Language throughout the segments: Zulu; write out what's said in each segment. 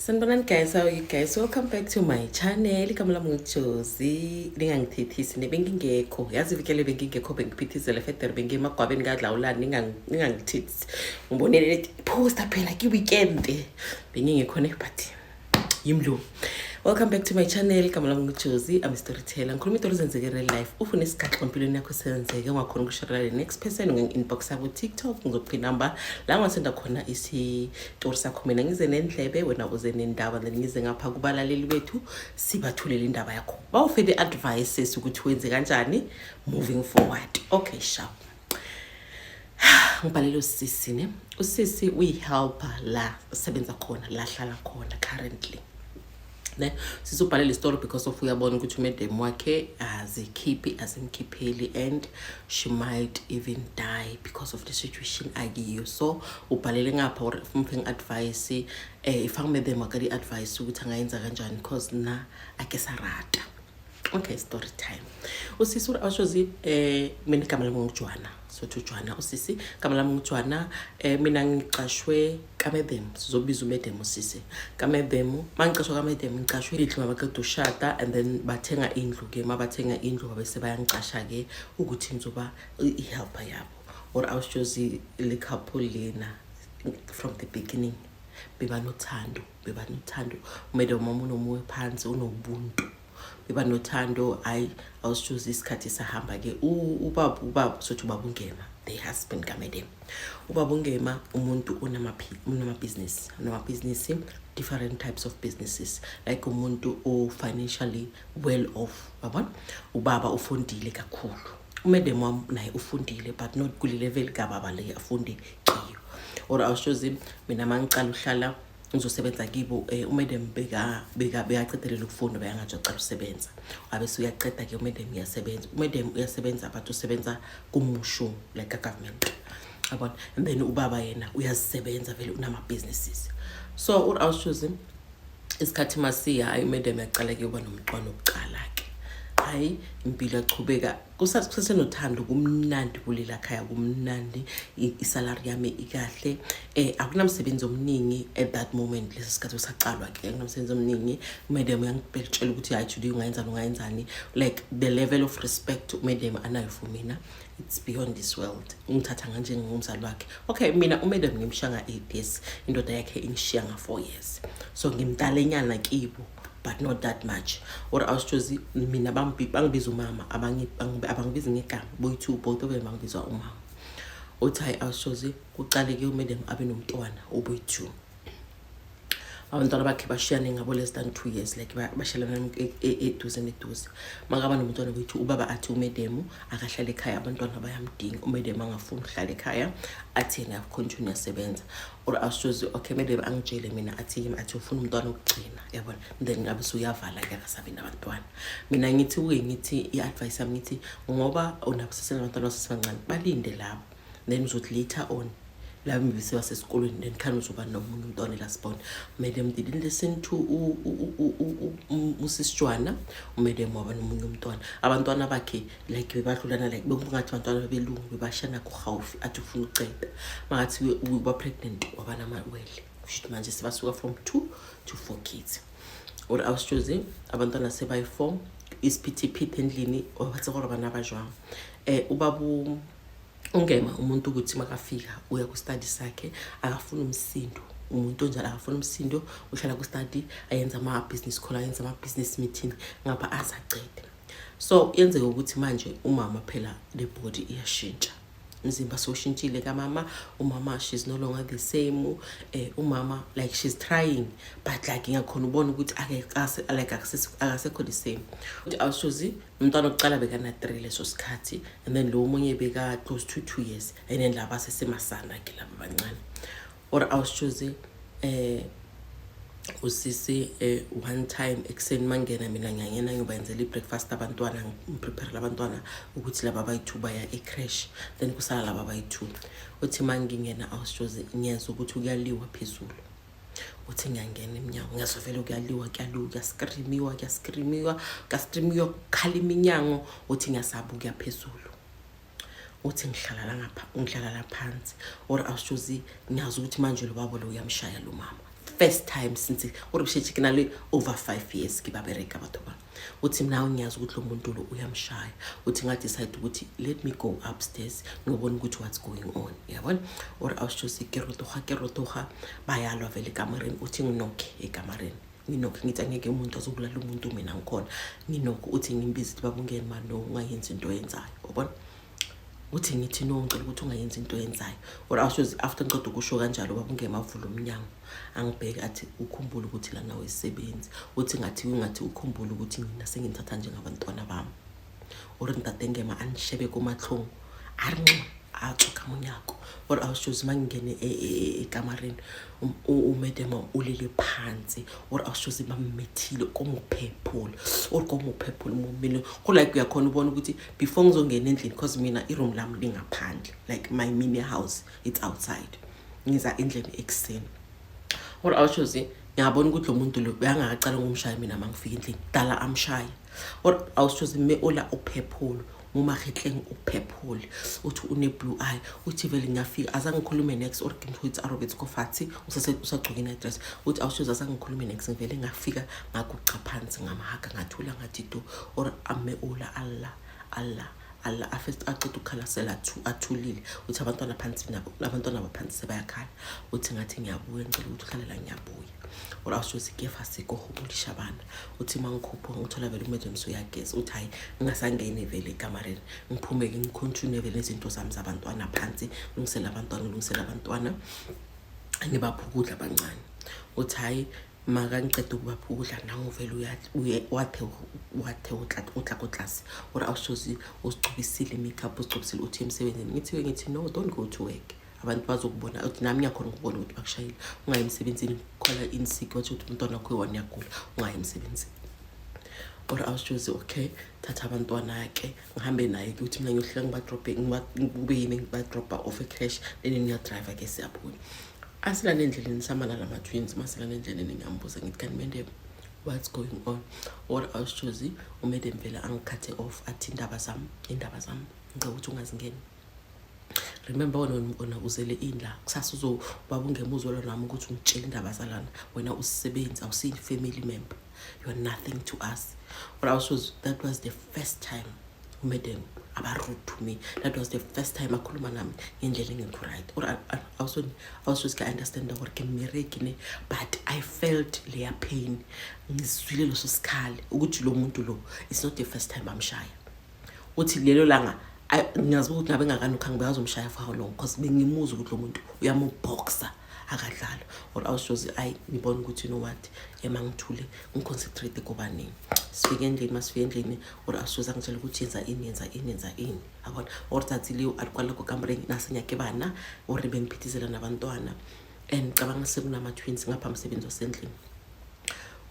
Sanibonani guys, how are you guys? Welcome back to my channel. Igama lami nguJozi. Ningangithethisi nebengingekho. Yazi ivikele bengingekho bengiphithizela feder bengiemagwabeni kaDlawulani ningangithethisi. Ngibonele poster phela ki weekend. Bengingekho ne but yimlo. Welcome back to my channel. Igama lami nguJozi. I'm a storyteller. Ngikhuluma into ezenzeke real life. Ufuna isikhathi empilweni yakho senzeke ungakhona ukushare le next person nge-inbox yakho TikTok ngizophi number la ngasenda khona isitori sakho mina ngize nendlebe wena uze nendaba then ngize ngapha kubalaleli bethu sibathulela indaba yakho. Bawufe the advices ukuthi wenze kanjani moving forward. Okay, sharp. Ngibhalelo usisi ne. Usisi uyihelper la sebenza khona la hlala khona currently. Ne sizobhalela istory because of uyabona ukuthi umedem wakhe azikhiphi azimkhipheli and she might even die because of the situation akiyo. So ubhalele ngapha or umfeng advice if angimedem wakhe advice ukuthi angayenza kanjani because na ake sarata. Okay, story time. Usisi awushozi mina igama lami nguJoana. So Joana usisi igama lami nguJoana mina ngiqashwe kaMedem sizobiza uMedem usisi. kaMedem mangicashwe kaMedem ngiqashwe lithu mabaqeda ushada and then bathenga indlu ke mabathenga indlu bese bayangicasha ke ukuthi ngizoba ihelper yabo or awushozi le couple lena from the beginning bebanothando uMedem unomoya phansi unobuntu beba nothando awushozi isikhathi sahamba ke ubaba sothi ubaba ungema the husband kaMedem ubaba ungema umuntu unama business different types of businesses like umuntu o financially well off yabona ubaba ufundile kakhulu uMedem wami naye ufundile but not kule level kababa le afunde kiyo or awushozi mina mangiqala uhlala ngizosebenza kibo uMedem beyaqedelela ukufunda bayangathi ucela usebenza abese uyaqeda ke uMedem uyasebenza but usebenza kumusho like a government yabona and then ubaba yena uyasebenza vele unama businesses so awushozi isikhathi masiya uMedem yaqala ke uba nomntwana oqala ke hayi impilo yachubeka kusasenothando kumnandi kulela khaya kumnandi isalary yami ikahle akunamsebenzi omningi at that moment lesikhathi usaqalwa ke akunamsebenzi omningi uMedem uyangibhekela ukuthi hayi today ungayenzani like the level of respect uMedem anayo for mina it's beyond this world ngithatha kanje ngumzali wakhe okay mina uMedem ngimshanga 8 years indoda yakhe ingishiya nga 4 years so ngimtalenyana kibo but not that much or awushozi mina bangibiza umama abangibiza ngegama boy2 both of them bangibiza umama uthi awushozi kuqale ke uMedem abe nomntwana oboy2 abantwana bakhe bashiyane ngabo less than 2 years like bashelana eduze mangaba nomntwana wethu ubaba athi uMedem akahlala ekhaya abantwana bayamdinga uMedem angafuni ukuhlala ekhaya athi yena continue yasebenza or awushozi okay Medem angitshele mina athi ufuna umntwana okugcina yabona then ngabe uyavala ke akasabi nabantwana mina ngithi iadvice yami ngithi ngoba unabusisela abantwana asesebancane balinde labo then uzothi later on la mbisi wasesikolweni then khani uzoba nomunye umntwana la spawn Medem didn't listen to usisiJoana uMedem waba nomunye umntwana abantwana bakhe like bebahlulana like bekungathi abantwana bebelungu bebashana kuhawufi athi ufuna uceda mangathi uba pregnant wabana amawele kusho manje sibasuka from 2 to 4 kids or awushozi abantwana sebayi4 isiphithiphithi endlini obatsekora bana abajwanga ubabu ungema umuntu ukuthi makafika uya ku study sakhe akafuna umsindo umuntu njalo akafuna umsindo uhlala ku study ayenza ama business call ayenza ama business meeting ngapha asaqede so yenzeka ukuthi manje umama phela the body iyashintsha umzimba soshintshile kamama umama she's no longer the same umama like she's trying but like ngiyakhona ubona ukuthi akasekho the same uthi awushozi umntwana oqala bekana 3 leso sikhathi and then lo munye beka close to 2 years and then laba sesemasana ke laba bancane or awushozi usisi one time ekseni mangena mina ngiyangena ngiyobayenzela ibreakfast abantwana ngiprepare abantwana ukuthi laba bayi2 baya ecrash then kusala laba bayi2 uthi mangingena awushozi ngiyenza ukuthi kuyaliwa phezulu uthi ngiyangena eminyango ngiyasovela kuyaliwa kuyascreamiwa kukhala iminyango uthi ngiyasaba ukuya phezulu uthi ngihlala la phansi or awushozi ngiyazi ukuthi manje lo babo lo uyamshaya lo mama first time since uri bishethi kinale over 5 years kibabereka batho ba uthi mina ngiyazi ukuthi lo muntu lo uyamshaya uthi nga decide ukuthi let me go upstairs ngibone ukuthi what's going on yabona or awushosi kerotoha bayalwa vele kamareni uthi nginoke ekamareni nginoke ngithi angeke umuntu azobulala umuntu mina ngikhona nginoke uthi ngimbizi babungeni mano ungayenzi into oyenzayo yabona uthi ngithi no ngicela ukuthi ungayenzi into oyenzayo or awushosi after ngiqeda ukusho kanjalo babungema avula umnyango angibheke athi ukhumbula ukuthi la nawe isebenzi uthi ngathi ukhumbula ukuthi mina sengithatha njengabantwana bami or ntatengema anishebe kumahlungu arnqo axoka munyako or awushozi mangene ekamareni umedema ulele phansi or awushozi bamethile komuphephula or komuphephula umumile ko like uyakhona ubona ukuthi before ngizongena endlini because mina iroom lami lingaphandle like my mini house it's outside ngiza endlini ekseni or awushozi ngiyabona ukuthi lo muntu lo uyangaqala ngomshaya mina mangifika endlini dala amshaya or awushozi me ola uphephula umahetleng uphephule uthi une blue eye uthi vele ngiyafika azangikhulume next or ngimthuthi arobet kofathi usagcoka ina dress uthi awushoza azangikhulume next ngivele ngafika ngakucha phansi ngamahaka ngathula ngathi do or ame ola Allah afest aqeda ukhalasela athulile uthi abantwana phansi nabo abantwana baphansi sebayakhala uthi ngathi ngiyabuya ngicela ukuthi uhlalela ngiyabuya or awushozi kefa sikohubulisha abana uthi mangikhupho ngithola vele umedem soyageza uthi hayi ngingasangene vele ekamareni ngiphume ke ngicontinue vele izinto zami zabantwana phansi lungisela abantwana angibaphukudla abancane uthi hayi maka ngiceda ukubaphukudla nanguvela wathe utla class or awushozi usicubisile makeup usicubisile uthi emsebenzini ngithi no don't go to work abantu bazokubona uthi nami ngiyakhona ukubona ukuthi bakushayile ungayi emsebenzini khola insecure ukuthi umntwana wakho wona yagula ungayi emsebenzini or awushozi okay thatha abantwana ke ngihambe naye ukuthi mina ngiyohlala ngibadrope ngibube yimi ngibadropa off ecash then ngiya driver ke siyabuya asila nendleleni samana nama twins masila nendleleni ngiyambuza ngithi kanti mende what's going on or awushozi umede mvela angikhathe off athi indaba zami ngicela ukuthi ungazingeni remember wona uzele indla kusasa uzobaba ungemuzwelo nami ukuthi ungitshela indaba zalana wena usisebenza awusi family member you are nothing to us or awushozi that was the first time umedem aba rude to me that was the first time akhuluma nami ngendlela engekho right or also I understand that work emerekine but I felt their pain ngizwile lo sikhali ukuthi lo muntu lo it's not the first time amshaya uthi lelo langa ngiyazi ukuthi nabe ngakanuka ngibazomshaya for how long because bengimuza ukuthi lo muntu uyamuboxa akadlala or awushozi ngibona ukuthi you know what emangithule ngiconcentrate kubanini sifike endlini masifike endlini or awushozi angitshela ukuthi yenza ini akona or tathile alikwala kokamreni nasinyake bana or bengiphithizela nabantwana and cabanga sekunama twins ngapha umsebenzi wasendlini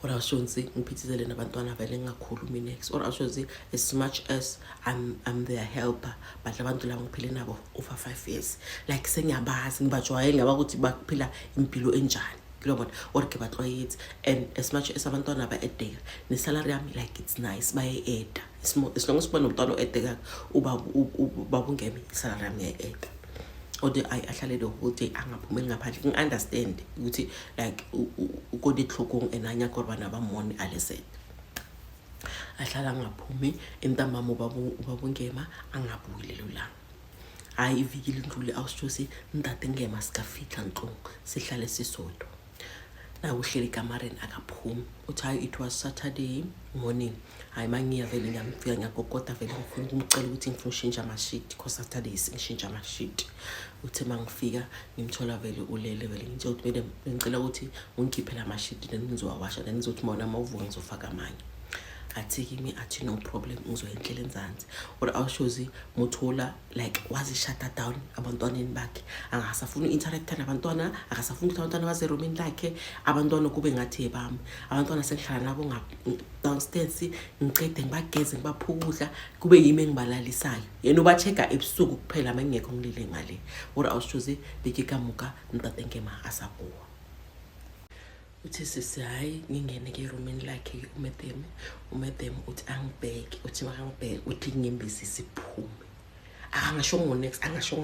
or awushozi ngiphithizele nabantwana vele ngakhulumi next or awushozi as much as I'm their helper but abantu laba ngiphile nabo over 5 years like sengiyabazi ngibajwayele ngaba ukuthi baphila impilo enjani kilobona or ke batlwayetse and as much as abantwana ba edeka ne salary yami like it's nice baye eda as long as ubona umntwana edeka ubabungeme salary yami eda ode ahlale the whole day angaphumeli ngaphandle ngiunderstand ukuthi like ukode hlokong enanya korbana bamoni aleset ahlala ngaphumi entambama ubabungema angabuyile lo la ivikile ndlule awushosi ndade ngema sikafitla nhlungu sihlale sisodwa na uhleli kamareni akaphumi uthi it was Saturday morning hayi mangiya vele ngiyamfika ngiyakokota vele ngifuna ukumcela ukuthi ngifuna ushintsha ama-sheet because Saturday singishintsha ama-sheet uthi mangifika ngimthola vele ulele vele ngithe ukuthi bede ngicela ukuthi ungikhiphe la ma-sheet then ngizowawasha then ngizothi mawona mawuvuka ngizofaka amanye athi kimi athi no problem ngizoyendlela enzansi or awushozi muthola like wazi shut down abantwaneni bakhe angasafuna interact nabantwana akasafuna ukuthi abantwana baze roomini lakhe abantwana kube ngathi ebami abantwana sengihlala nabo downstairs ngicede ngibageze ngibaphukudla kube yimi engibalalisayo yena ubacheka ebusuku kuphela mangekho ngilile ngale or awushozi bekikamuka ntate ngema asakuwa uthi sisi hayi ngingene ke roomini lakhe umedem uthi angibheke uthi makangibheke uthi ngimbisi siphume angashongo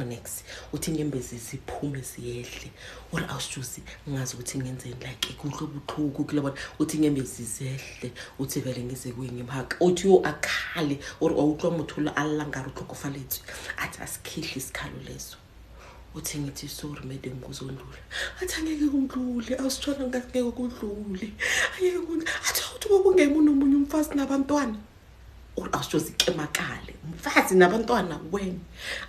next uthi inyembezi ziphume ziyehle or awushuzi ngazi ukuthi ngenzeni like kuhlobuqhuku kulabona uthi inyembezi zehle uthi vele ngize kuyingimhaka uthi yo akhale or awuhlwa muthula alangara uhlokofaletswe athi asikhihli isikhalo leso uthi ngithi sorry madam kuzondlula athi angeke kundlule awusitshona ngeke kudlule angeke kundlule athi uthi bobungemu nomunye umfazi nabantwana awushozi kemakale umfazi nabantwana wena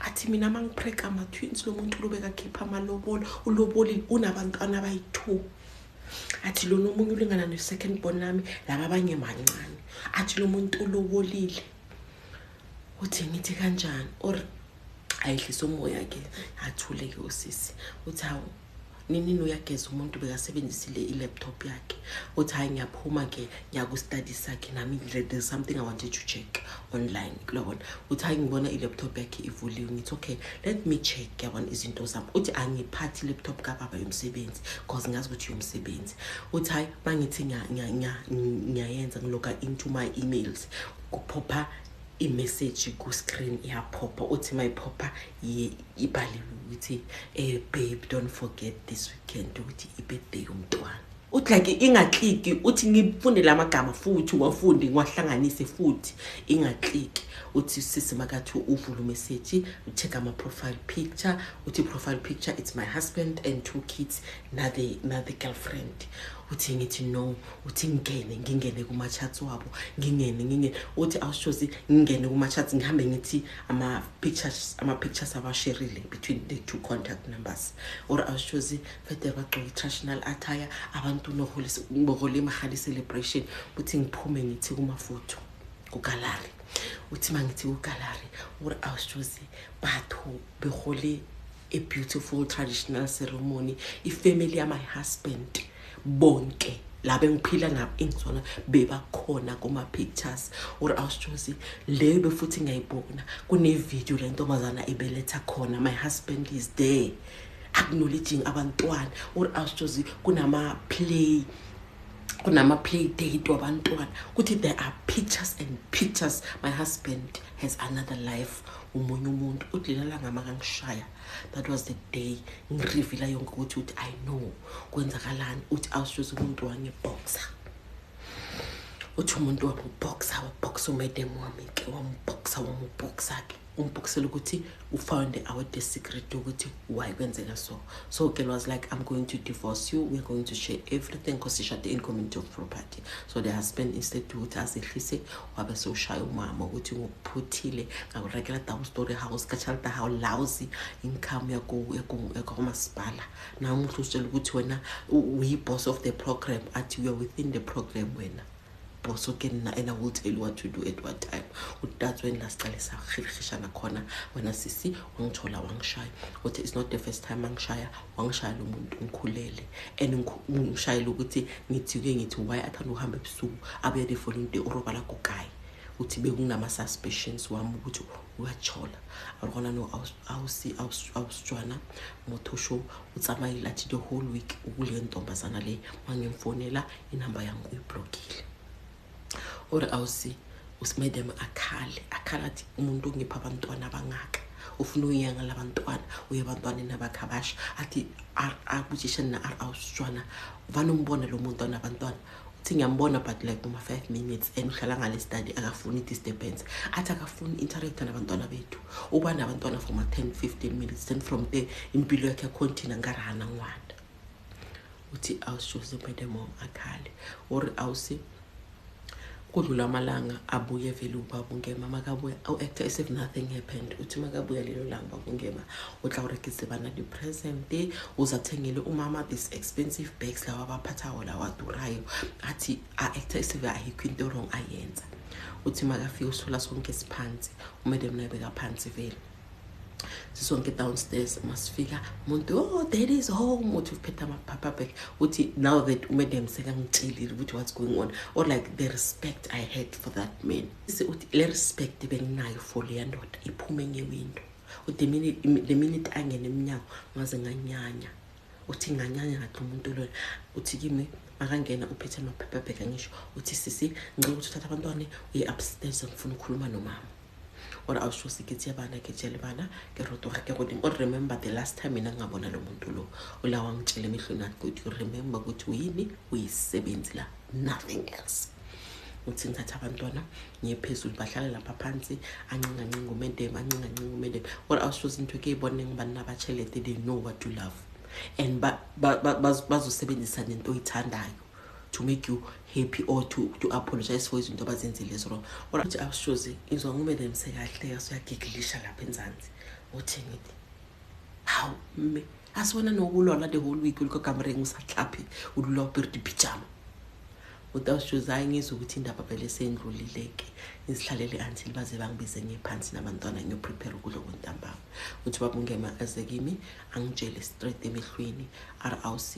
athi mina mangipreka ama-twins lo muntu lobeka khipha amalobolo uloboli unabantwana abayi-2 athi lo nomunye ulingana ne-second born nami laba abanye mancane athi lo muntu ulobolile uthi ngithi kanjani or ayihlisa umoya ke athuleke usisi uthi hawu nini uyageza umuntu bekasebenzisile i-laptop yakhe uthi hayi ngiyaphuma ke ngiyaku-study sakhe nami there's something I wanted to check online kulona uthi hayi ngibona i-laptop yakhe ivuliwe ngithi okay let me check yabona izinto zami uthi angiphathi i-laptop kababa yomsebenzi because ngazi ukuthi yomsebenzi uthi hayi bangithi ngiyayenza ngiloga into my emails kuphopha i-message ku-screen iyaphopa uthi mayiphopa ibhaliwe ukuthi babe don't forget this weekend ukuthi i-birthday yomntwana uthi like ingakliki uthi ngifunde lamagama futhi wafunde ngwahlanganise futhi ingakliki uthi sisi makathi uvula message ucheck ama profile picture uthi profile picture it's my husband and 2 kids another girlfriend uthi ngithi no uthi ngingene kuma chats wabo ngingene uthi awushozi ngingene kuma chats ngihambe ngithi ama pictures abashareile between the 2 contact numbers or awushozi fete bagqoka traditional attire abantu nohole imahali celebration uthi ngiphume ngithi kuma photo ku gallery uthi mangithi ku gallery or awushozi batho behole a beautiful traditional ceremony ifamily ya my husband bonke labe ngiphila ngabo engizona bebakhona kuma pictures or awushozi lebe futhi ngiyayibona kune video le ntombazana ibeletha khona my husband is there acknowledging abantwana or awushozi kunama play date wabantwana kuthi there are pictures and pictures my husband has another life umunye umuntu udlilala ngamakangishaya that was the day ngirevela yonke ukuthi I know kwenzakalani uthi awushozi umuntu wangeboxer uthi umuntu wabboxer umedem wami ke wamboxer ke umboxer ukuthi ufound out the secret ukuthi why kwenzeka so girl was like I'm going to divorce you, we're going to share everything because she shared the income of property. So the husband instead to asehlise wabe so shaya umama ukuthi ngokuphuthile ngakurekela double story house kachalta how lousy income yakho masipala na umuntu utshela ukuthi wena we boss of the program at you are within the program wena boss again and I will tell you what to do at what time. That's when last time I khona wena sisi wangithola wangishaya uthi it's not the first time angishaya wangishaya lo muntu ngikhulele and ngishayela ukuthi ngithi why athanda uhamba ebusuku abuye the following day urobala kugayi uthi bekunama suspicions wami ukuthi uyachola akona no awusijwana mothosho utsamayila lathi the whole week ukule ntombazana le mangimfonela inamba yangu uyiblokile or awusi usimedem akhala athi umuntu ngipha abantwana abangaka ufuna uyanga labantwana uyabantwana nabakhabasha athi abujisha na awusijwana vana umbona lo muntu onabantwana uthi ngiyambona but like uma 5 minutes and uhlala ngale study akafuni disturbance athi akafuni interact nabantwana bethu uba nabantwana for 10-15 minutes then from there impilo yakhe continue ngarana ngwanda uthi awushoze medem akhale or awusi kudlula amalanga abuye vele ubaba ungema makabuye act as if nothing happened uthi makabuye lelo langa baba ungema utla urekise bana the present day uzathengele umama this expensive bags lawa abaphathayo lawa durayo athi act as if ayikho into wrong ayenza uthi makafika usola sonke siphansi umedem nabeka phansi vele sisonke downstairs masifika umuntu dad is home uthi uphetha amapapa bag uthi now that umedem sekangitshelile ukuthi what's going on or like the respect I had for that man uthi le respect benginayo for le ndoda iphume ngewindow uthi the minute angene eminyango ngaze nganyanya uthi nganyanya ngathi umuntu lo uthi kimi akangena uphethe amapapa bag ngisho uthi sisi ngicela ukuthi uthatha abantwana uye upstairs ngifuna ukukhuluma nomama or I was supposed to get bana ke tshele bana ke rotoga ke godimo or remember the last time mina ngabona lo muntu lo ola wangitshela emehlweni ukuthi you remember ukuthi uyini uyisebenzela nothing else uthi ngithatha abantwana ngiyephezulu bahlala lapha phansi ancinga umendem or I was supposed into ke ibone ngibani nabatshelete they know what to love and bazosebenzisa nento oyithandayo to make you happy or to apologize for izinto abazenzile wrong or ukuthi awushozi izwa ngumele msekahle yasuyagiglisha lapha enzansi uthi ngithi how me asibona nokulala the whole week ulikokamereng usahlaphi ulula upirdi pijama utawushoza ayingizwe ukuthi indaba phela sendlulileke izihlalele until baze bangibize ngephansi nabantwana ngiyoprepare ukudla kwentambama uthi babungema azekimi angitshele straight emehlweni RRC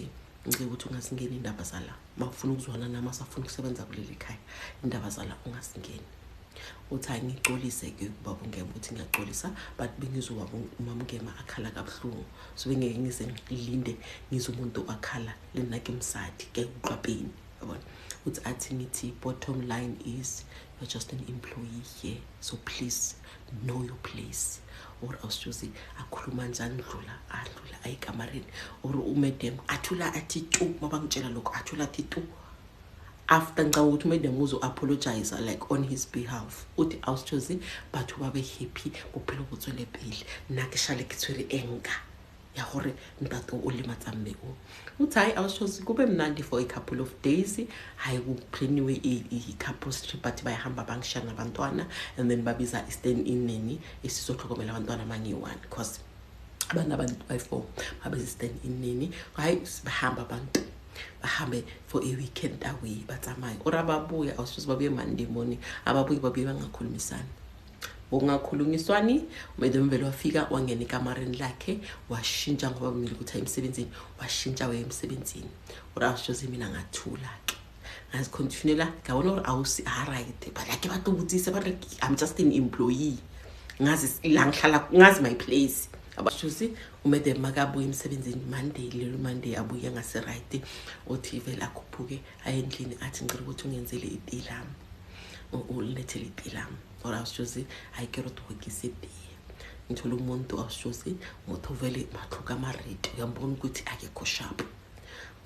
ngicela ukuthi ungasingeni indaba zala mafuna ukuzwana nami asafuna ukusebenza kuleli khaya indaba zala ungasingeni uthi angixolise ke babungema ukuthi ngiyaxolisa but bengizwa umamngema akhala kabuhlungu so bengeke ngize ngilinde ngizomuntu akhala lenake msadi ke uqapeni yabona uthi athi ngithi bottom line is you're just an employee here so please know your place or awusuzi akhuluma njani adlula ayikamareni or umedem athula athi tu mabangitshela lokho athula athi tu after ngicabanga ukuthi umedem uzo apologize like on his behalf uthi awusuzi bathu babe happy kuphela ukutswele phile nakishale kithwere enga ya hore ntato ulimatsa mme uthi hayi awushozi kube mnandi for a couple of days hayi kuplaniwe i couple trip but bayahamba bangishana nabantwana and then babiza Eastern Ineni esizohlokomela abantwana mangi-1 because abantu by4 babiza Eastern Ineni hayi bahamba abantu bahambe for a weekend away batsamaye or ababuya awushozi babuye Monday morning ababuye babuye bangakhulumisana ungakhulunyiswani umedem vele wafika wangena ekamareni lakhe washintsha ngoba kumele ukuthi emsebenzini washintsha waye emsebenzini urashoze mina ngathula ke ngazicontinuela ngabona uri awusi right but like abantu ubutise but I'm just an employee ngazi la ngihlala ngazi my place abashozi umedem makabuye emsebenzini Monday abuye ngase right uthi vele akhuphuke ayendlini athi ngicela ukuthi ungenzele iti lami ulethele iti lami or awusuzi ayikero tuhokise itiye ngithola umuntu awusuzi ngothovele maxhuka amaredi uyambona ukuthi akekho sharp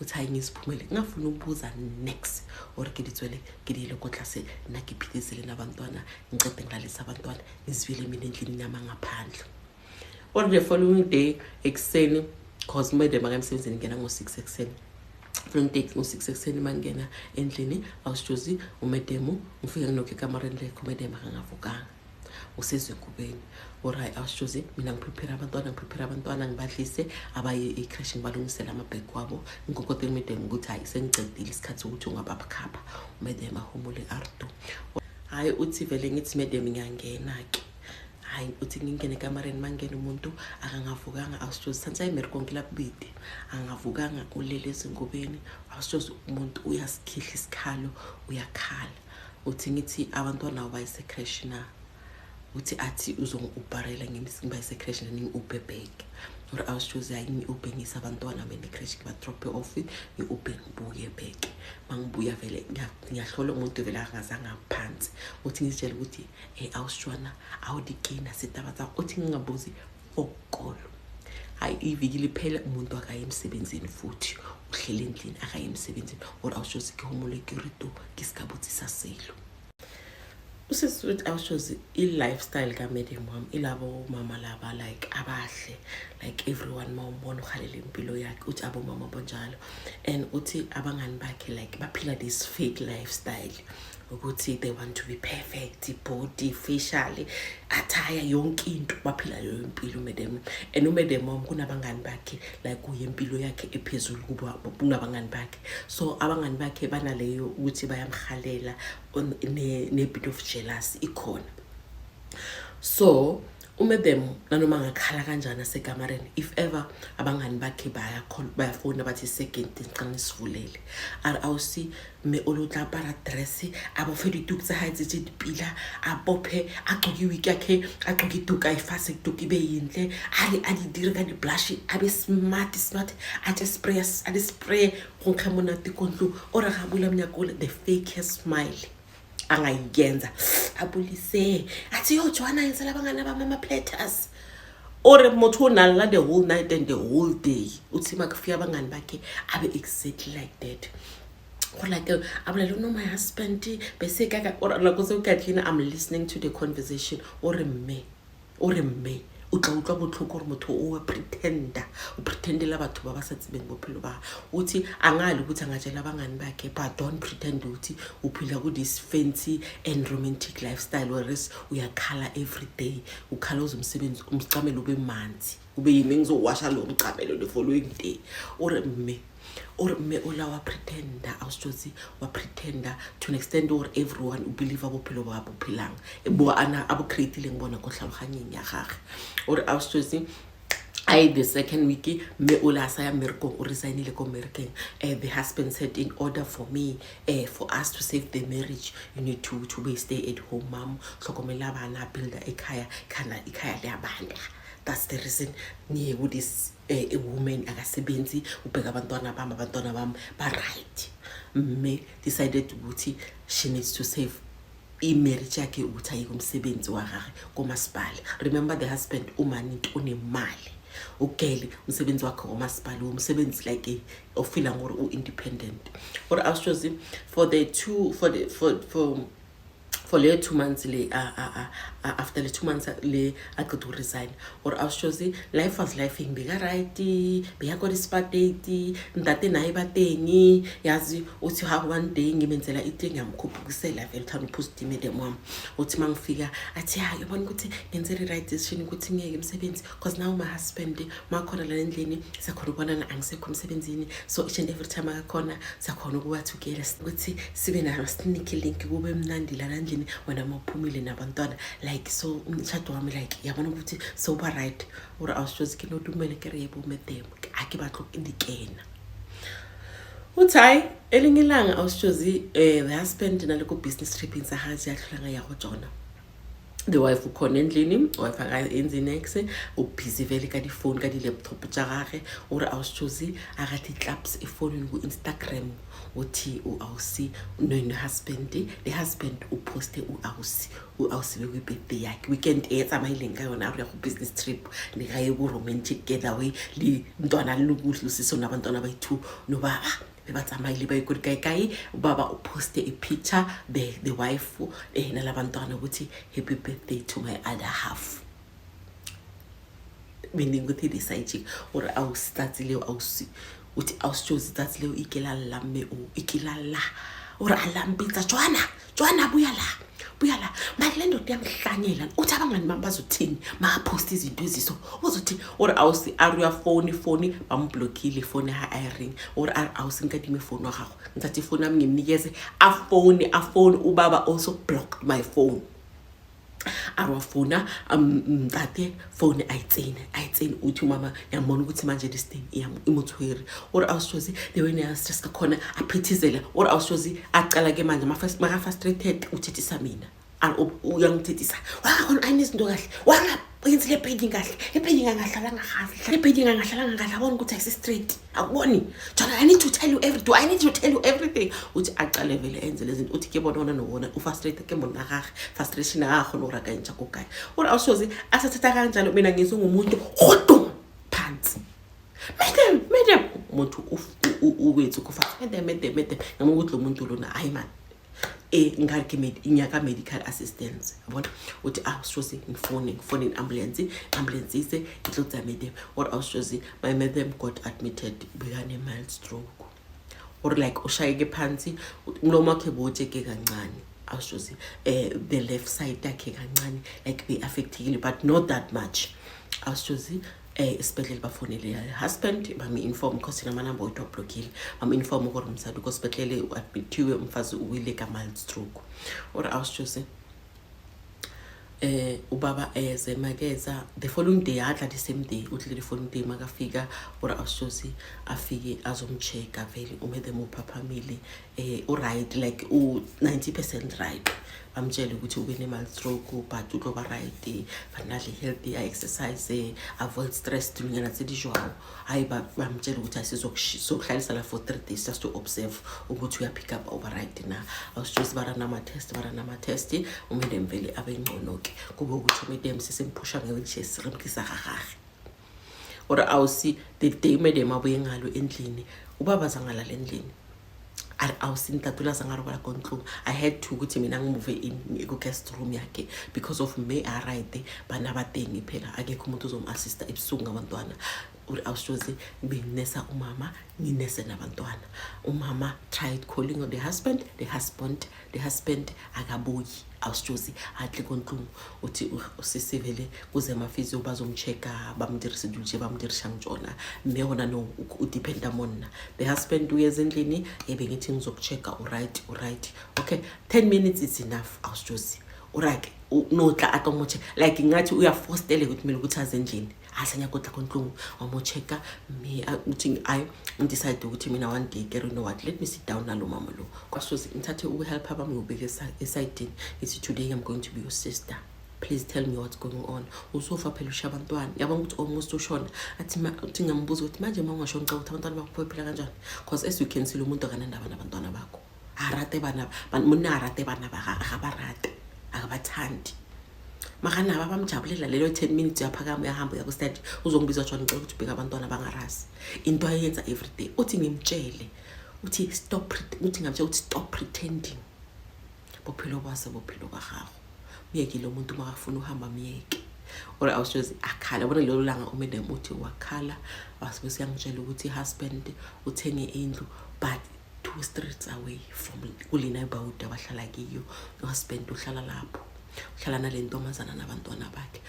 uthi ayingisiphumele ngafuna ukubuza next or ngiditswele ngidile kohlase nakiphithizele nabantwana ngicede ngilalisa abantwana ngizivile mina endlini nyama ngaphandle or the following day ekseni cause made makamsebenzini ngena ngo6 ekseni from take ngo6 ekseni mangena endlini awusuzi umedemu ngifike nginoke ekamareni lekho umedemu akangavukanga usezwe kubeni oray awusuzi mina ngiprepare abantwana ngibadlise abaye ecrashing balungisela amabhek wabo ngikokotela umedemu ukuthi hayi sengicedile isikhathi ukuthi ungababa khapha umedemu ahumule ardo hayi uthi vele ngithi medemu ngiyangena ke hayi uthi ngingene ekamareni mangena umuntu akangavukanga awusuzi sansa imeriko ngilabidi angavukanga ulele ezingubeni awusuzi umuntu uyasikhihla isikhalo uyakhala uthi ngithi abantwana abayise crash na uthi athi uzongubharela ngemsimba ise crash na ubebheke or awusuzi ayini ubhengisa abantwana bene crash ba drop off ngibuye back mangibuya vele ngiyahlola umuntu vele angazanga phansi uthi ngizitshela ukuthi awushwana awudikina sitabatha uthi ngingabuzi okolo hayi ivikili phela umuntu akaye emsebenzini futhi uhlele endlini akaye emsebenzini or awusuzi ke humule kirito kiskabuthi saselo usisuthi awushozi i-lifestyle ka-medium wami ilabo mama laba like abahle like everyone mawumbona ukhalela impilo yakhe uthi abo mama bonjalo and uthi abangani bakhe like baphila this fake lifestyle ukuthi they want to be perfect body facially attire yonke into baphila leyo impilo medem and umedem wami kunabangani bakhe like uyempilo yakhe ephezulu kuba kunabangani bakhe so abangani bakhe banaleyo ukuthi bayamkhalela ne bit of jealousy ikhona so umedem nanoma ngakhala kanjani asekamareni if ever abangani bakhe bayafona bathi second ngicela sivulele awusi me olotla para dress abafedi tukutsa haitse dipila abophe aqoki wiki yakhe aqoki tuka ifase tuka ibe yinhle ali dire ka di blush abe smart ate spray go khamona tikondlu ora ga bula mnyakole the fake smile angayenza sijabulise athi yo Joanna yenzela abangani bami ama-platters or motho unala the whole night and the whole day uthi makufika abangani bakhe abe exactly like that. Or like I'm like, no, my husband bese kaka or like I'm listening to the conversation or me utla botlhoko gore motho o pretendela batho ba ba sa tsebeng bophelo ba uthi angali ukuthi angajela abangani bakhe, but don't pretend ukuthi uphila ku this fancy and romantic lifestyle whereas uyakhala every day, ukhala uzomsebenzi umcamelo ube manzi ube yimi ngizowasha lo mcamelo the following day. Or me ola wa pretender awusijozi wa pretender to an extent or everyone believe abophelo ba bophilang bo ana abo createile ngibona go hlaloganyeng ya gagwe. Or awusijozi the second week me ola sa ya America o resignile ko American. The husband said in order for me for us to save the marriage you need to be stay at home mom hlokomela bana build ekhaya kana ikhaya le abanda. That's the reason niye with this a woman akasebenzi ubheka abantwana bami ba right. Me decided ukuthi she needs to save marriage yakhe ukuthi aye kumsebenzi wakhe komasipala. Remember the husband umani unemali ugeli umsebenzi wakhe komasipala umsebenzi like ofila ngore u-independent. Or awushozi for the 2 months after the 2 months I could resign. Or I was choosing life was life in bigger righty be a good spot date that the neighbor thing yazi uthi have one day ngimenzela ithing yamkhuphisela vele thana post imede mom uthi mangifika athi ha yabona ukuthi ngenzele right decision ukuthi ngeke emsebenzi because now my husband makhona la endlini siyakhona ukubonana angisekho emsebenzini, so each and every time akakhona siyakhona ukuba together ukuthi sibe na sneaky link kube mnandi la endlini when amaphumile nabantwana like so umshado wami like yabona ukuthi so ba right. Or awusijozi ke nodumele ke rebo medem ake batlo indikena uthi elinye ilanga awusijozi the husband naloko business trip insahazi yahlulanga ya Jona. The wife ukhona endlini wife akayenzi next ubusy vele ka di phone ka di laptop tsa gage. Or awusijozi agathi claps iphone ku Instagram uthi uawusi no husband the husband uposte uawusi be birthday yakhe weekend etsamayileng ka yona re go business trip ne ga ye go romantic getaway le ntwana le lokuhle siso nabantwana ba ithu no baba bebatsamayile ba ikodi kai baba uposte a picture the wife nalabantwana ukuthi happy birthday to my other half, meaning ukuthi decide or awusitatsile awusi uthi awusijozi tatsile ikilala me ikilala or alambitsa Joanna buya la manje ndoda yamhlanyela uthi abangani bami bazothini ma-post izinto eziso uzothi or awusi aruya phone bamblockile phone ha iring or awusinkadime phone wagago ngithatha ifone yami ngimnikeze a phone ubaba also blocked my phone arwafuna mtate phone ayitsene uthi mama yamona ukuthi manje this thing imuthweri. Or awusijozi the way ne stress kakhona aphithizela or awusijozi acala ke manje maka frustrated uthethisa mina uyangithethisa wangona ayinezinto kahle wanga yenzile page ngahlalanga kahle abona ukuthi ayise straight akuboni Jona I need to tell you everything uthi aqale vele enze lezi zinto uthi ke bona nona ufrustrate ke bona gage frustration yakho no raka ntsha ko kae. Or awusijozi asathatha kanjalo mina ngisungumuntu godum phansi medem umuntu uwethu kufa medem ngamukuthi lo muntu lona hayi man ngarike inyaka medical assistance yabona uthi awusijozi ngifone ambulance ise ihlotsa medem. Or awusijozi my medem got admitted bekane mild stroke or like ushayeke phansi umlomo wakhe botsheke kancane awusijozi the left side yakhe kancane like be affected but not that much. Awusijozi esibedlela bafonele husband bami inform because ina manamba udoblokile bami inform ukuthi umsado ko sibedlela uadmithiwe umfazi uwile ka mild stroke. Or awusijozi ubaba ezemakeza the following day adla the same day uthi the following day makafika. Or awusijozi afike azomchecka vele umede muphaphambili right like 90% right bamtshele ukuthi ube ne-mild stroke but o tlo ba right fanele healthy exercise avoid stress dilonyana tse di jwalo hayi bamtshele ukuthi asizokuhlalisa la for 3 days just to observe ukuthi uya pick up over right na awusijuzi barana ama-test umedem vele abe ngcono-ke kube ukuthi umedem sisempusha nge-wheelchair siremkisa gagage or awusi the day umedem abuye ngalo endlini ubaba zangalala endlini awusintatula zangarobala kontlong I had to ukuthi mina ngimove in ku-guest room yakhe because of me right bana batengi phela akekho umuntu uzom-assista ebusuku ngabantwana awusijozi nginesa umama nginese nabantwana umama tried calling on the husband akabuyi awusijozi atle kontlong uthi usisivele kuze amafizio bazomchecka bamdirisa dulce bamdirisa ngijona mme hona no udependa monna the husband uyeza endlini ngithi ngizokuchecka right okay 10 minutes is enough awusijozi urake notla atomoche like ngathi uyafostele ukuthi mina ukuthi aze endlini asanya kodla kontlungu wamocheka me uthi I decide ukuthi mina one day you know what let me sit down nalo mama lo kwasozi ngithathe ukuhelp abami ubeke eside ithi today I'm going to be your sister please tell me what's going on usofa phela ushabantwana yabona ukuthi almost ushona athi ngambuza ukuthi manje mangashona ngicela ukuthi abantwana bakho phela kanjani because as you can see lo muntu akanandaba nabantwana bakho arate bana munarate bana bakabarate akabathandi makana bamjabulela lelo 10 minutes yaphakama uyahamba uyakustudy uzongibiza jona ngicela ukuthi ubheka abantwana bangarasi into ayenza every day uthi ngimtshele uthi stop pretending bophelo kwagago miyeke lo muntu makafuna uhamba miyeke or awusijozi akhala bona lelo langa umedem uthi wakhala wasibe siyangitshela ukuthi husband uthenge indlu but 2 streets away from kulina ibawuda abahlala kiyo husband uhlala lapho uhlala nalentomazana nabantwana bakhe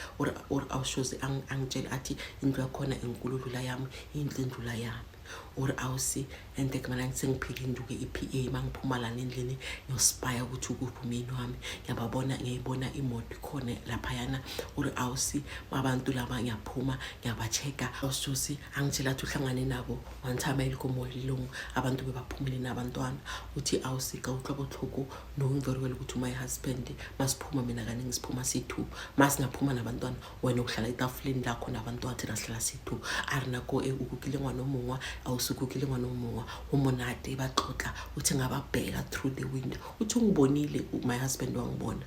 or awushozi angitshela athi indlu yakhona enkululula yami indlu la yami or awusi ende kumana ngisengiphika induke iPA mangiphuma la endlini yospire ukuthi ukuphi umini wami ngiyibona imoto khona lapha yana or awusi abantu laba ngiyaphuma ngiyabacheka awusi angitshela athi uhlangane nabo one time elikomolilong abantu bebaphumile nabantwana uthi awusi ka uhloko nongiveriwela ukuthi my husband masiphuma mina kanye ngisiphuma sithu masingaphuma nabantwana wena uhlala etafuleni lakho nabantwana thina sihlala sithu arinako ukukile ngwana omongwa awusukukile ngwana omongwa umonade baxoxa uthi ngababheka through the window uthi ngibonile my husband wangibona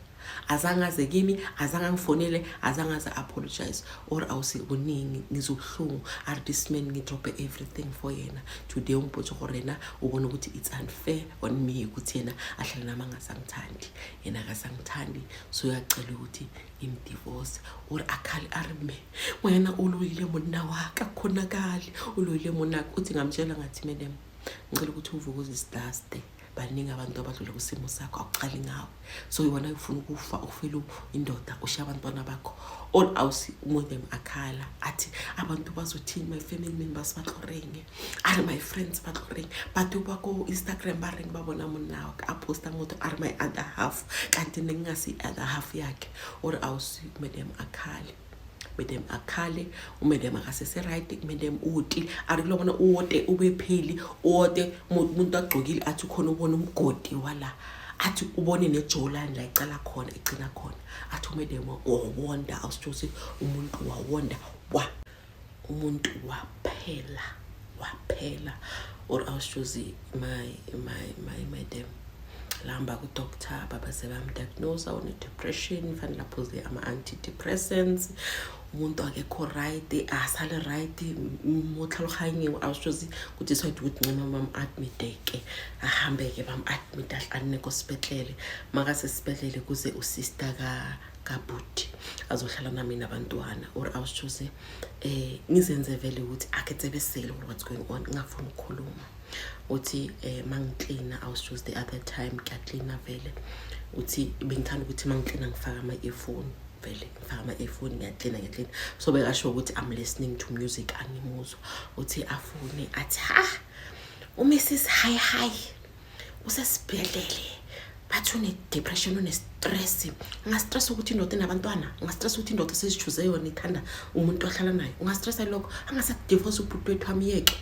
azangaze kimi azangangifonele azangaze apologize or awusikuningi ngizobuhlungu are this man ngidrope everything for yena today umpotho gorena ubona ukuthi it's unfair on me ukuthi yena ahlala nama ngasangithandi yena akasangithandi so uyacela ukuthi imdivorce or akhali arme wena uluyile monna waka khonakali uluyile monna uthi ngamtshela ngathi madam ngicela ukuthi uvukuze isidaste baningi abantu abadlula kusimo sakho akuqali ngawe so yona ufuna ukufa ufela indoda ushiya abantwana bakho all awusi umuntu akhala athi abantu bazothini my family members batlorenge are my friends batlorenge bathu bako Instagram bareng babona monna aposta ngoto are my other half kanti ngingasi other half yakhe or awusi madam akhale umedem akasese right umedem uti ari lobona uwote ubephili uwote umuntu agcokile athi khona ubona umgodi wala athi ubone nejolani la icala khona igcina khona athi umedem wawonda awusijosi umuntu wawonda umuntu waphela or awusijosi my madam lamba ku doctor baba sebamdiagnose one depression fanele aphuze ama antidepressants umuntu akekho right asale right motlhaloganye awusijozi ukuthi soyithi ukuthi ncema mam admiteke ahambeke bam admit ahlane ko hospital makase sibedlele kuze usister kabuti azohlala nami nabantwana or awusijozi ngizenze vele ukuthi aketsebesele what's going on ngafuna ukukhuluma uthi mangicleana awusijozi the other time ngiyacleana vele uthi bengithanda ukuthi mangicleana ngifaka ama-earphone vele ngifaka ama-earphone ngiyacleana so bekasho ukuthi I'm listening to music angimuzwa uthi afune athi uMrs hi usesibhedlele bathu depression une-stress ungastress ukuthi indoda enabantwana ungastress ukuthi indoda sezichuze yona ithanda umuntu ohlala naye ungastressa lokho angasadivorce ubhuti wethu amiyeke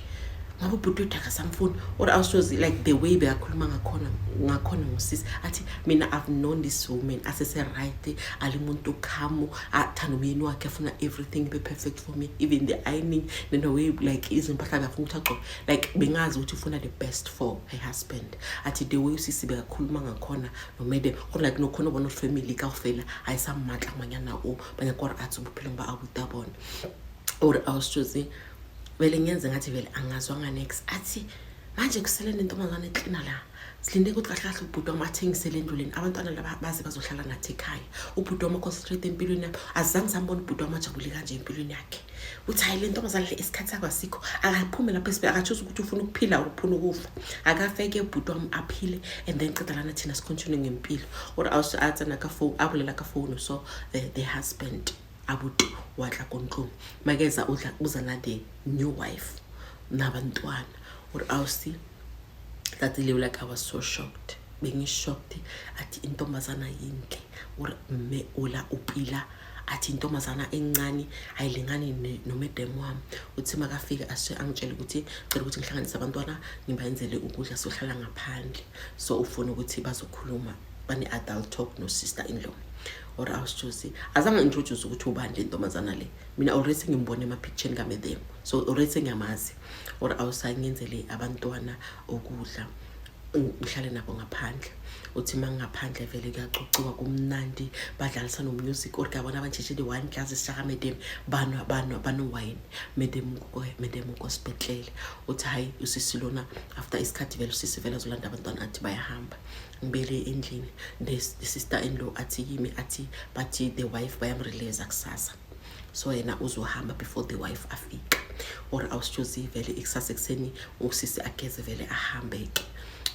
ngabe ubhuti wethu akasamfuni or awushozi like the way beyakhuluma ngakhona ngusisi athi mina I've known this woman asese-right alimuntu khamu athanda umyeni wakhe afuna everything be perfect for me, even the ironing the way like izimpahla bafuna ukuthi agcoke like bengazi ukuthi ufuna the best for her husband. Athi the way usisi beyakhuluma ngakhona nomede like nokhona ubona family kaofela ayisamatla manyana banyakora athi ubuphilo ba abutabona or awushozi vele ngiyenze ngathi vele angazwanga next athi manje kusele nentombazane eklina la silinde ukuthi kahle kahle ubhuti wami athengisele endluleni abantwana laba baze bazohlala nathi ekhaya. Ubhuti wami concentrate empilweni yakhe, azange sambona ubhuti wami ajabule kanje empilweni yakhe. Uthi hayi le ntombazane le isikhathi sakho asikho, akaphume lapha esibheka akatshuza ukuthi ufuna ukuphila or ufuna ukufa, akafeke ubhuti wami aphile and then qeda lana thina sicontinue ngempilo. Or atsana ka phone abulela ka phone so the husband abuti watla kontlong mageza udla uza na the new wife nabantwana. Or awusi that like I was so shocked, being shocked ati intombazana yinhle or me ola upila athi intombazana encane ayilingani nomedem wami. Uthi makafika ashe angitshela ukuthi cela ukuthi ngihlanganise abantwana ngibenzele ukudla sohlala ngaphandle, so ufuna ukuthi bazokhuluma bane adult talk no sister in law. Or awushozi azange introduce ukuthi ubani intombazana le, mina already ngimbone ema picture ngamedem, so already ngiyamazi. Or awusangenzele abantwana ukudla ngihlale nabo ngaphandle. Uthi mangaphandle vele kuyaxoxwa kumnandi badlalisa no music or kabona abantsheshile one class isishaka medem bano wine medem hospital. Uthi hayi usisi lona after isikhathi vele usisi vele azolanda abantwana athi bayahamba ngibele endlini the sister in law athi yimi athi bathi the wife bayamrelease kusasa, so yena uzohamba before the wife afika. Or awushozi vele ikusasa ekseni usisi ageze vele ahambe ke.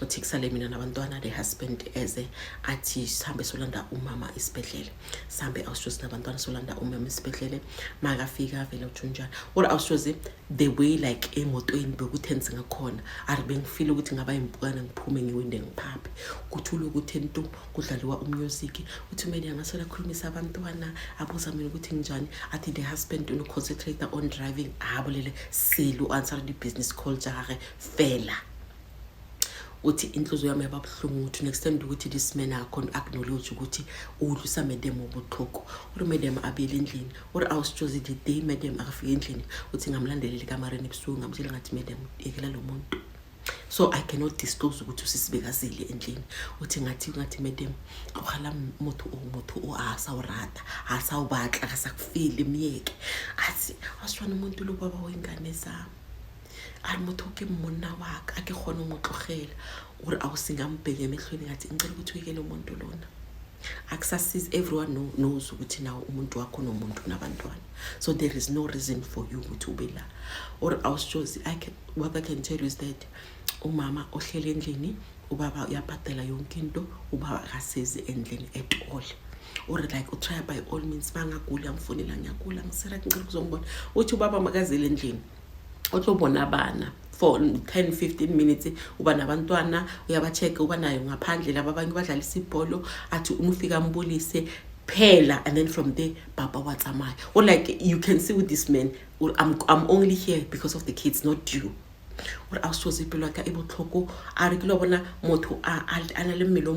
Uthi kusale mina nabantwana the husband eze athi sihambe solanda umama isibhedlele, sihambe awushozi nabantwana solanda umama isibhedlele makafika vele uthunjana. Or awushozi the way like emotweni bekuthense ngakhona aribe ngifeel ukuthi ngaba impukana ngiphume ngiwinde ngiphaphe kuthula ukuthi ento kudlaliwa umusic. Uthi mina ngasela khulumisa abantwana abuza mina ukuthi njani, athi the husband uno concentrate on driving abolele silu answer the business call jare fela. Uthi inhliziyo yami yababhlungu ukuthi next time ukuthi this man akho acknowledge ukuthi udlusa medem obuthoko uri medem abeli endlini. Or awushozi the day medem akafika endlini uthi ngamlandelele kamareni ebusuku ngamtshela ngathi medem ekela lo muntu, so I cannot disclose ukuthi usisibekazile endlini. Uthi ngathi medem ukhala motho o asawurata asawubatla akasakufile miyeke athi asifana umuntu lo baba wengane zami alimotho ke monna wakhe ake khona umutlogela. Or awusingambheke emehlweni ngathi ngicela ukuthi uyekele umuntu lona akusasize. Everyone knows ukuthi nawo umuntu wakho nomuntu nabantwana, so there is no reason for you ukuthi ube la. Or awushozi what I can tell you is that umama ohlele endlini ubaba uyabhadela yonke into, ubaba akasezi endlini at all. Or like try by all means bangagula ngifonela ngiyagula ngisera ngicela ukuzombona. Uthi ubaba makazele endlini otobona bana for 10-15 minutes uba nabantwana uyabacheck uba nayo ngaphandle laba abanye badlalisa ibhola athi unufika mbulise phela, and then from there baba watsamaya. Or like you can see with this man, I'm only here because of the kids, not you. Or awushozi impilo yakhe ebotlhoko ari ke lo bona motho ana le mmele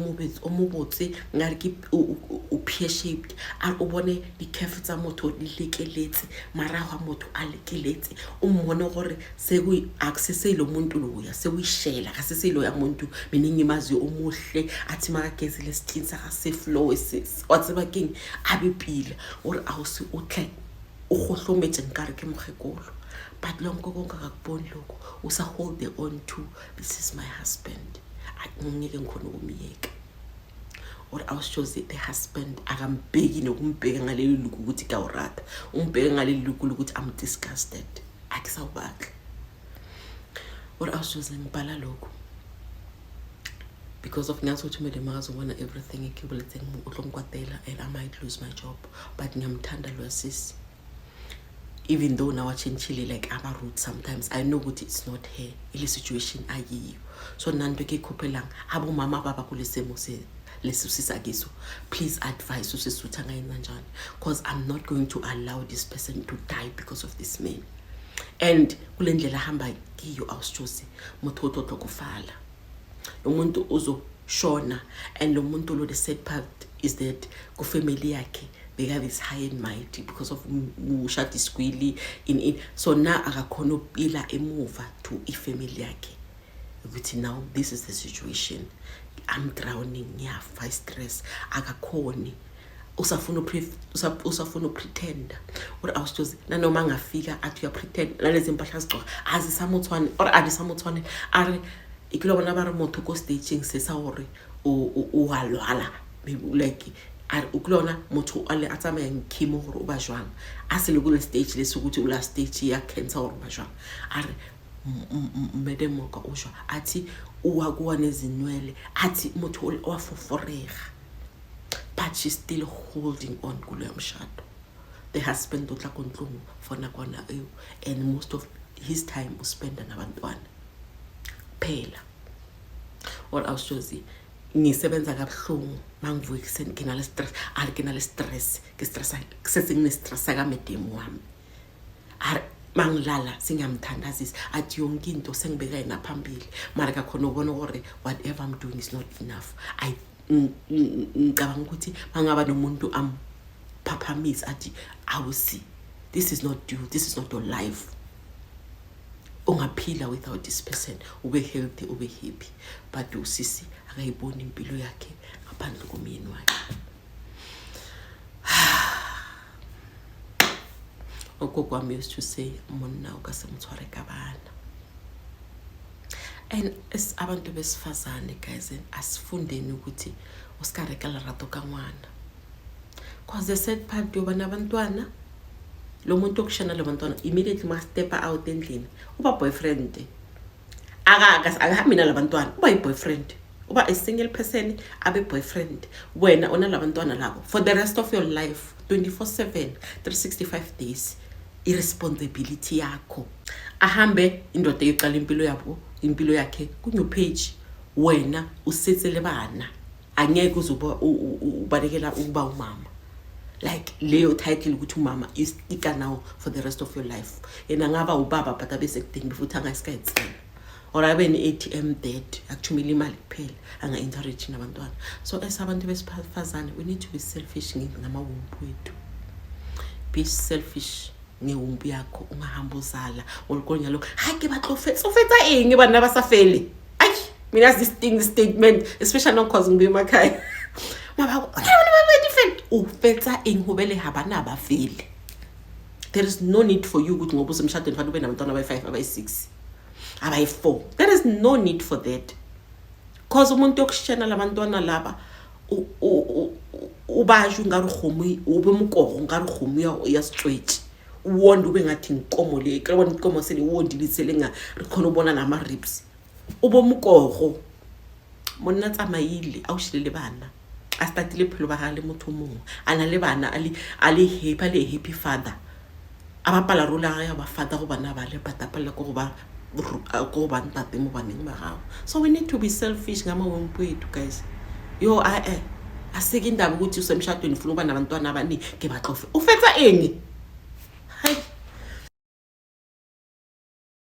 o mobotse ngare ke o pear shaped a o bone di curve tsa motho di lekeletse marago a motho a lekeletse o mmone gore se go access lo muntu lo ya se o ishela ga se se lo ya muntu meaning imazi o mohle athi makagezile skin sa ga se flow wa tseba keng a bepile. Or awusi o tle o gohlometse nkare ke mogekolo, but long konke akakuboni lokho usa hold on to this is my husband ngeke ngikhona ukumiyeka. Or awushozi the husband akambheki nokumbheka ngaleli luku ukuthi kawurata umbheke ngaleli luku ukuthi I'm disgusted akusawubakhe. Or awushozi ngibhala lokho because of ngathi uthi mele makazobona everything ekubuletse uhlomkwatela and I might lose my job, but ngiyamthanda lo sisi. Even though now I change like I'm rude sometimes, I know what it's not her. Ile situation ayiyo. So nanto ke khophelang abo mama baba kulesemo se lesusisa kiso. Please advise usisutha ngayenza njani, because I'm not going to allow this person to die because of this man. and kule ndlela hamba kiyo awusithosi motho ototlo kufala umuntu uzoshona and lo muntu lo the sad part is that ku family yakhe they have this high and mighty because of ushadi squili in so na akakhona ukupila emuva to ifamily yakhe ukuthi now this is the situation, I'm drowning, ngiyafa stress akakhoni usafuna pretend or awusithosi nanoma ngafika athi uya pretend nalezi impahla zigcoka azisamuthwane or adisamuthwane are ikulobona ba re motho ko staging se sa hore o halwala like are ukulona motho ale atsamaya ngkhimo hore o ba jwang a se le go stage le se ukuthi o la stage ya cancer hore ba jwang are medemo ka o jwa athi o wa go nezinwele athi motho o foforega but she's still holding on kulo mshado. The husband utla kontlungu for nakwana and most of his time uspenda nabantwana phela or awushozi ngisebenza kabuhlungu mangivuka ekseni kinale stress alikinale stress ke stress sesingine stress ka medem wami ar mangilala singamthandazisi athi yonke into sengibeka ina phambili mara kakhona ubona gore whatever I'm doing is not enough. I ngicabanga ukuthi mangaba nomuntu amphaphamisa athi awusi this is not you, this is not your life, ungaphila without this person, ube healthy, ube happy, but usisi akayibona impilo yakhe ngaphandle komyeni wakhe. Ogogo used to say monna ukasemthware kabana. And as abantu besifazane guys asifundeni ukuthi usikareka lerato kaNgwana, because the sad part yoba nabantwana lo muntu okushana labantwana immediately must step out endlini uba boyfriend akahambi nalabantwana uba boyfriend uba a single person abe boyfriend wena ona labantwana labo for the rest of your life 24/7 365 days irresponsibility yakho ahambe indoda eyoqala impilo yakhe ku new page wena usetsele bana angeke uzoba ubalekela ukuba umama like leyo title ukuthi umama is ika now for the rest of your life yena ngaba ubaba but abesekudinga futhi angasikayitsela or abe ne ATM dead akuthumela imali kuphela anga encourage nabantwana. So as abantu besifazane we need to be selfish ngamawumbu wethu, be selfish ngewumbu yakho ungahamba uzala olukonya lokho hayi ke batlofetsa eng bana basafele ay mina this thing statement especially no cause ngibe emakhaya mabako different ufetsa eng hobele habana abafile. There is no need for you ukuthi ngoba usemshadweni fanele ube nabantwana abayi5 abayi6 abayi4. There is no need for that, cause umuntu yokushena labantwana laba ubasho ngarugomo ube mukoro ngarugomo ya straight uwonde ube ngathi inkomo le krebona inkomo sele uwondilitsele nga rikhona ubona nama ribs ubo mukoro monna tsamayile awushilele bana a startile phelo ba gale motho mongwe ana le bana ali happy father abapala rola ya ba father go bana ba le patapala go ba ntate mo baneng ba gago. So we need to be selfish ngamawompu ethu guys. Yo asike indaba ukuthi usemshadweni ufuna uba nabantwana abani ke batlofe ufetsa eng